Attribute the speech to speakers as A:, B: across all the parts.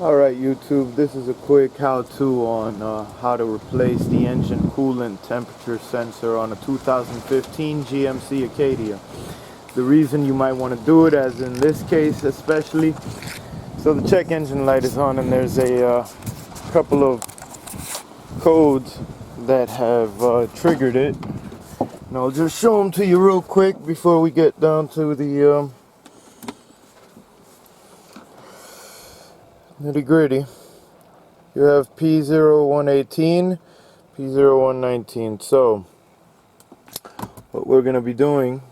A: Alright YouTube, this is a quick how-to on how to replace the engine coolant temperature sensor on a 2015 GMC Acadia. The reason you might want to do it, as in this case especially, so the check engine light is on and there's a couple of codes that have triggered it. And I'll just show them to you real quick before we get down to the nitty gritty. You have P0118, P0119. So what we're going to be doing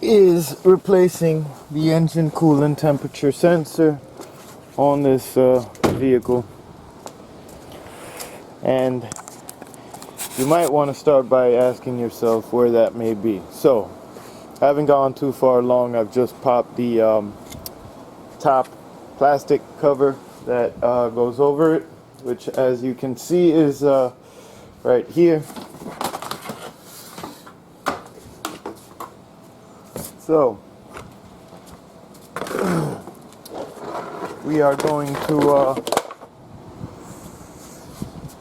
A: is replacing the engine coolant temperature sensor on this vehicle. And you might want to start by asking yourself where that may be. So I haven't gone too far along. I've just popped the top plastic cover that goes over it, which as you can see is right here. So we are going to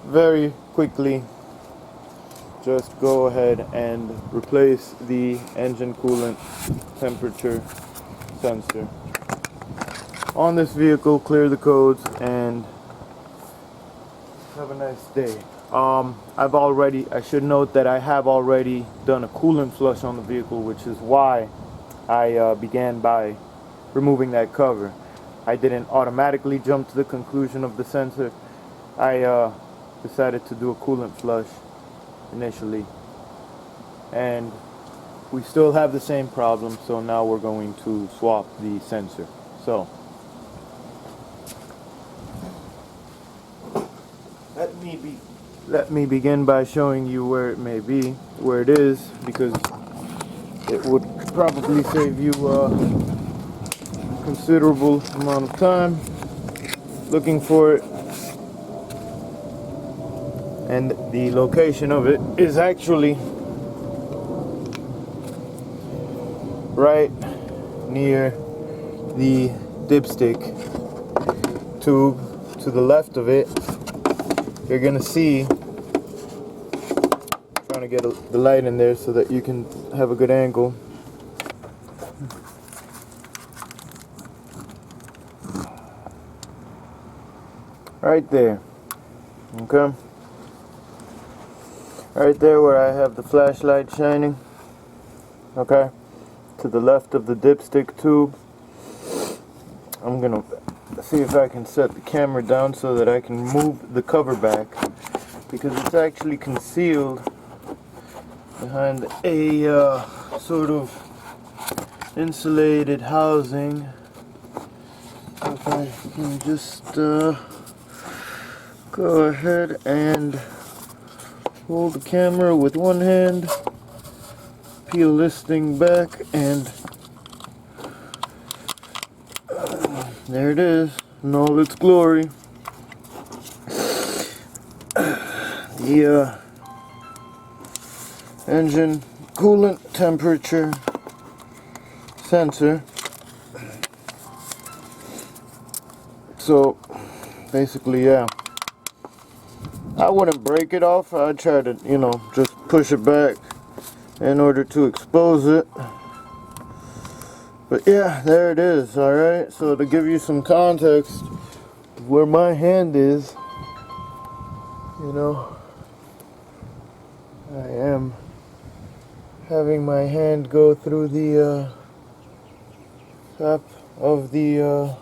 A: very quickly just go ahead and replace the engine coolant temperature sensor on this vehicle. Clear the codes and have a nice day. I should note that I have already done a coolant flush on the vehicle, which is why I began by removing that cover. I didn't automatically jump to the conclusion of the sensor. I decided to do a coolant flush initially, and we still have the same problem, so now we're going to swap the sensor. So let me begin by showing you where it may be, where it is, because it would probably save you a considerable amount of time looking for it. And the location of it is actually right near the dipstick tube. To the left of it, you're gonna see, trying to get the light in there so that you can have a good angle. Right there, okay? Right there where I have the flashlight shining, okay? To the left of the dipstick tube. I'm gonna see if I can set the camera down so that I can move the cover back, because it's actually concealed behind a sort of insulated housing. If I can just go ahead and hold the camera with one hand, peel this thing back, and there it is in all its glory. The engine coolant temperature sensor. So basically, yeah, I wouldn't break it off. I'd try to, just push it back in order to expose it. But yeah, there it is. Alright, so to give you some context of where my hand is, I am having my hand go through the top of the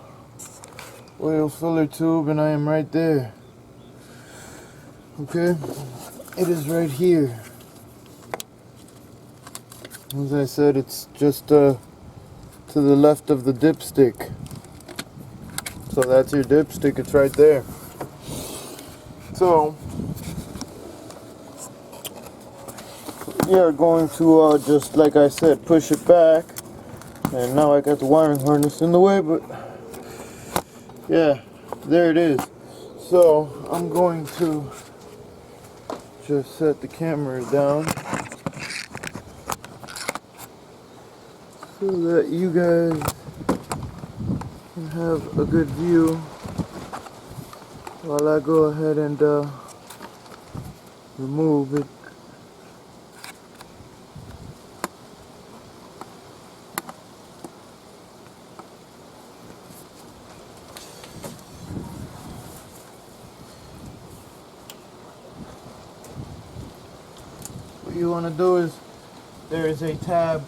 A: oil filler tube, and I am right there. Okay, it is right here. As I said, it's just to the left of the dipstick. So that's your dipstick, it's right there. So you're going to just, like I said, push it back. And now I got the wiring harness in the way, but yeah, there it is. So I'm going to just set the camera down so that you guys and have a good view while I go ahead and remove it. What you want to do is, there is a tab,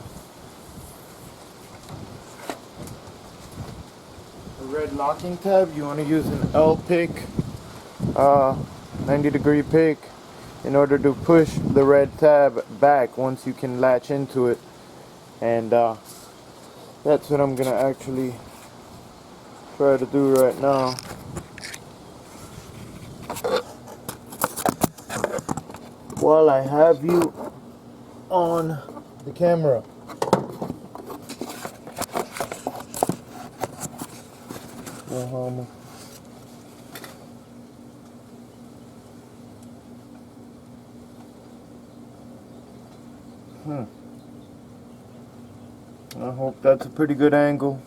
A: a red locking tab. You want to use an L pick, 90-degree pick, in order to push the red tab back once you can latch into it. And that's what I'm gonna actually try to do right now. While I have you on the camera. I hope that's a pretty good angle.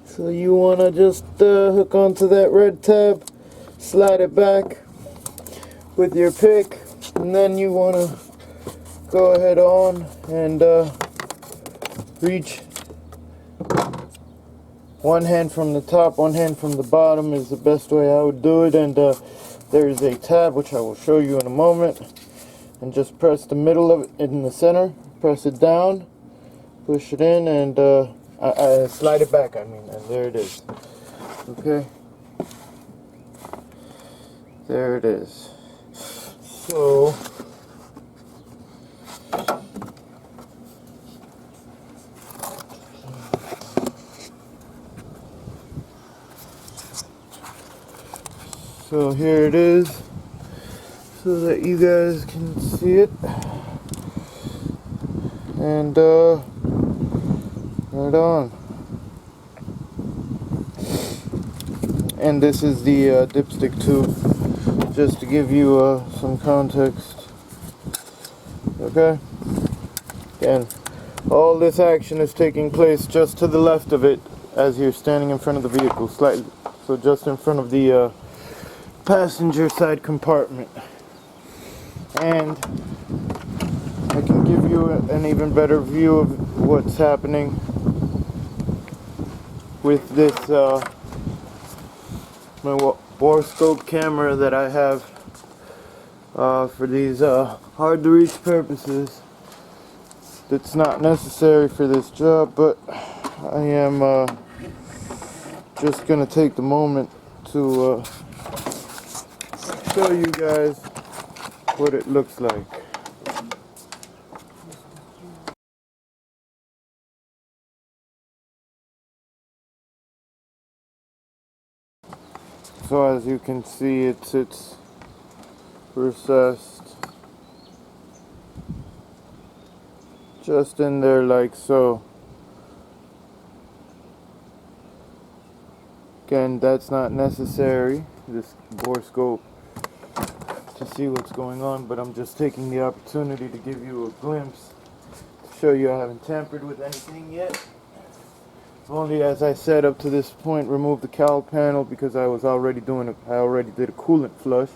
A: So you want to just hook onto that red tab, slide it back with your pick, and then you want to go ahead on and reach one hand from the top, one hand from the bottom is the best way I would do it. And there is a tab which I will show you in a moment, and just press the middle of it in the center, press it down, push it in, and I slide it back, and there it is. Okay, there it is. So here it is, so that you guys can see it. And right on. And this is the dipstick tube, just to give you some context. Okay? And all this action is taking place just to the left of it as you're standing in front of the vehicle, slightly. So just in front of the passenger side compartment. And I can give you an even better view of what's happening with this my bore scope camera that I have for these hard to reach purposes. That's not necessary for this job, but I am just gonna take the moment to show you guys what it looks like. So as you can see, it sits recessed just in there like so. Again, that's not necessary, this bore scope, to see what's going on, but I'm just taking the opportunity to give you a glimpse, to show you I haven't tampered with anything yet. Only, as I said, up to this point, remove the cowl panel because I already did a coolant flush.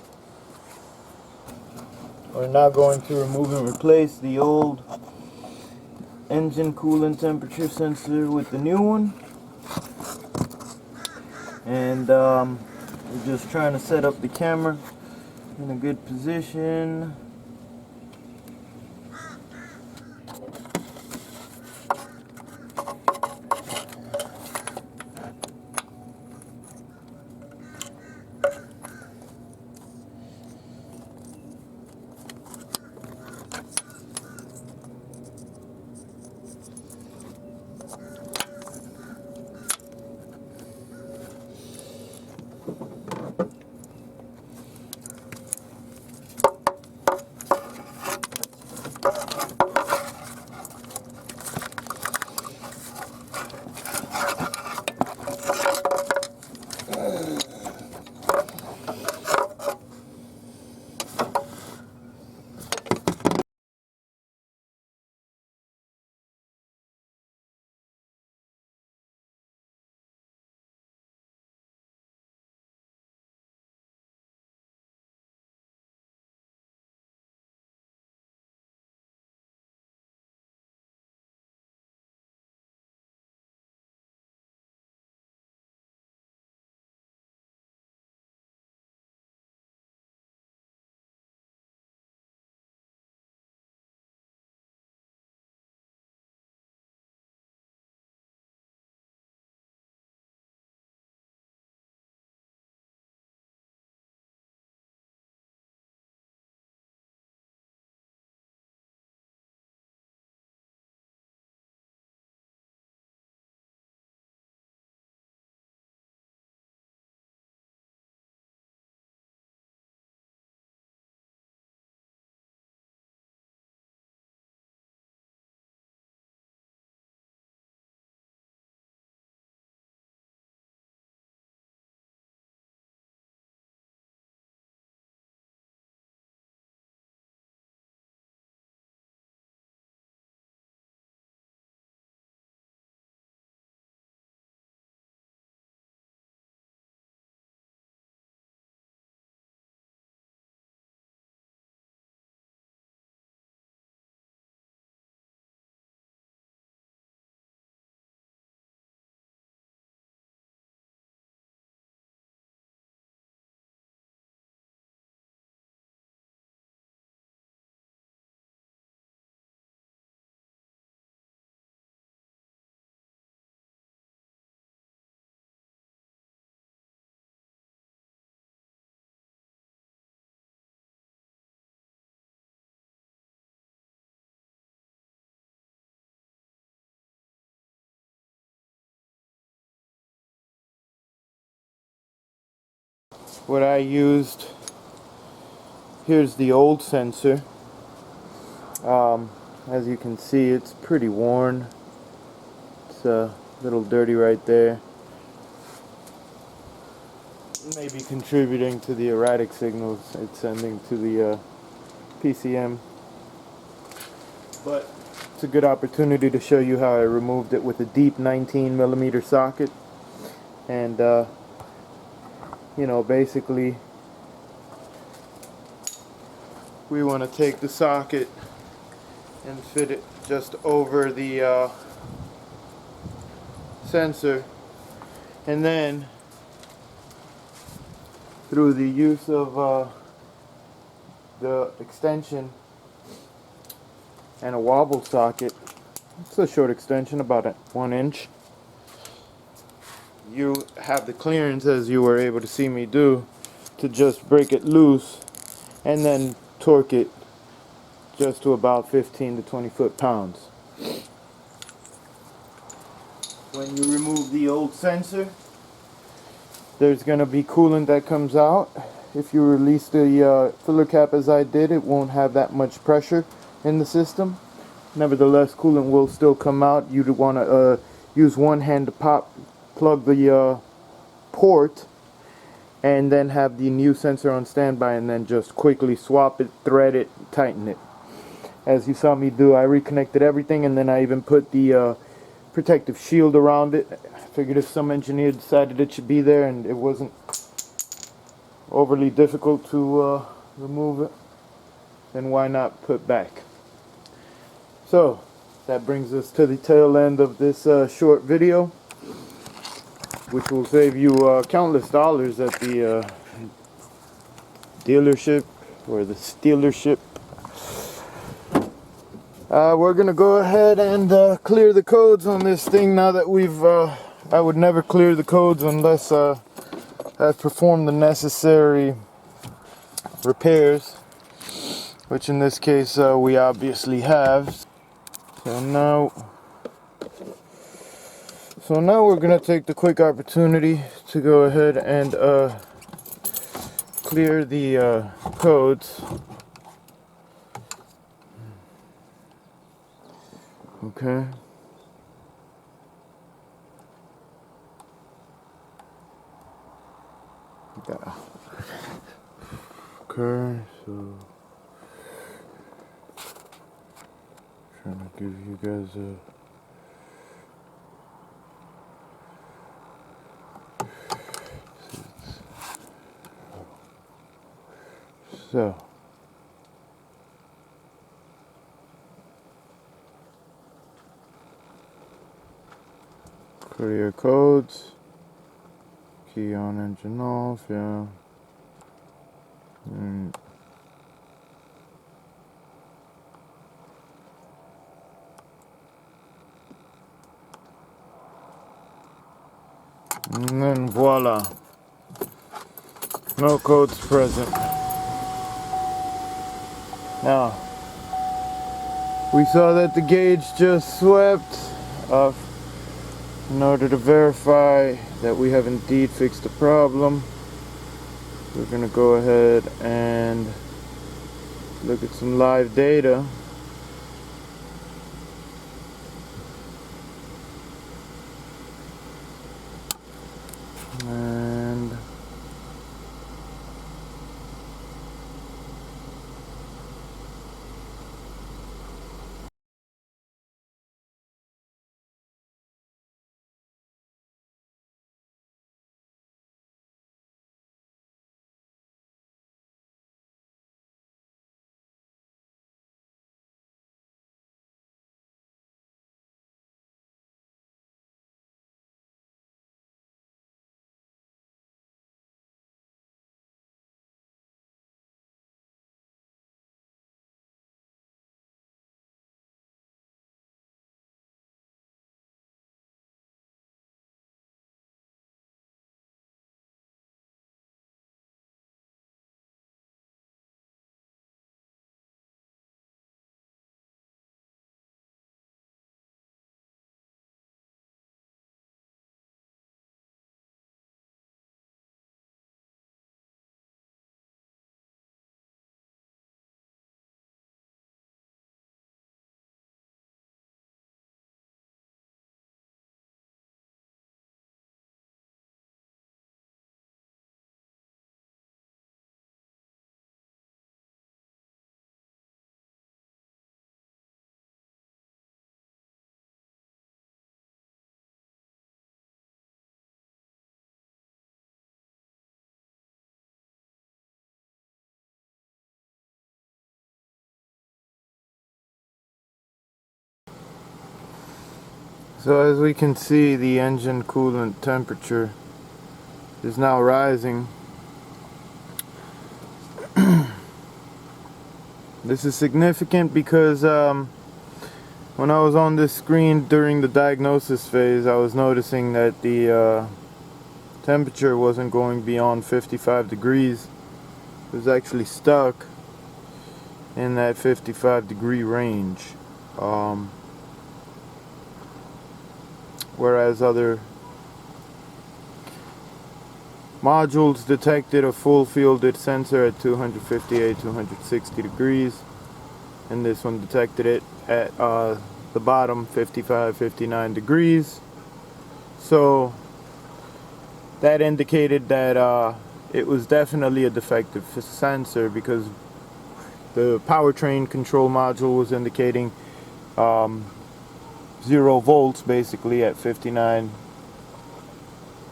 A: We're now going to remove and replace the old engine coolant temperature sensor with the new one. And we're just trying to set up the camera in a good position. what I used, here's the old sensor. As you can see, it's pretty worn. It's a little dirty right there. Maybe contributing to the erratic signals it's sending to the PCM. But it's a good opportunity to show you how I removed it with a deep 19mm socket. And you know, basically we want to take the socket and fit it just over the sensor, and then through the use of the extension and a wobble socket, it's a short extension, about 1 inch, you have the clearance, as you were able to see me do, to just break it loose and then torque it just to about 15 to 20 foot-pounds. When you remove the old sensor, there's going to be coolant that comes out. If you release the filler cap as I did, it won't have that much pressure in the system. Nevertheless, coolant will still come out. You'd want to use one hand to plug the port, and then have the new sensor on standby, and then just quickly swap it, thread it, tighten it. As you saw me do, I reconnected everything, and then I even put the protective shield around it. I figured if some engineer decided it should be there and it wasn't overly difficult to remove it, then why not put back? So that brings us to the tail end of this short video, which will save you countless dollars at the dealership or the stealership. We're gonna go ahead and clear the codes on this thing now that we've I would never clear the codes unless I've performed the necessary repairs, which in this case we obviously have. So now we're gonna take the quick opportunity to go ahead and clear the codes. Okay. Yeah. Okay, so trying to give you guys a so clear codes, key on, engine off, yeah. And then voila, no codes present. Now, we saw that the gauge just swept off. In order to verify that we have indeed fixed the problem, we're going to go ahead and look at some live data. And So as we can see, the engine coolant temperature is now rising. This is significant because when I was on this screen during the diagnosis phase, I was noticing that the temperature wasn't going beyond 55 degrees. It was actually stuck in that 55 degree range. Whereas other modules detected a full fielded sensor at 258, 260 degrees, and this one detected it at the bottom 55, 59 degrees. So that indicated that it was definitely a defective sensor, because the powertrain control module was indicating 0 volts basically at 59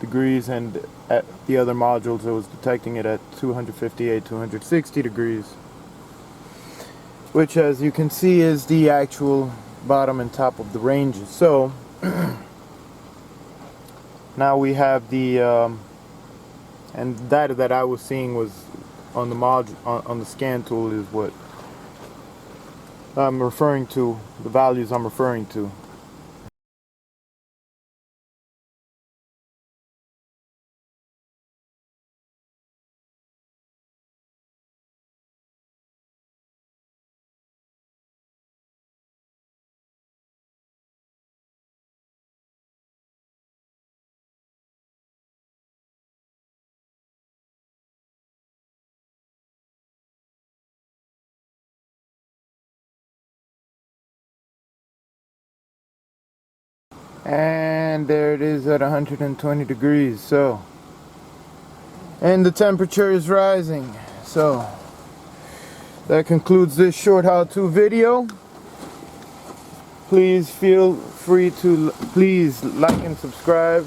A: degrees, and at the other modules it was detecting it at 258, 260 degrees, which, as you can see, is the actual bottom and top of the ranges. So now we have the and the data that I was seeing was on the module on the scan tool is what I'm referring to, the values I'm referring to. And there it is at 120 degrees. So, and the temperature is rising. So that concludes this short how-to video. Please feel free to please like and subscribe.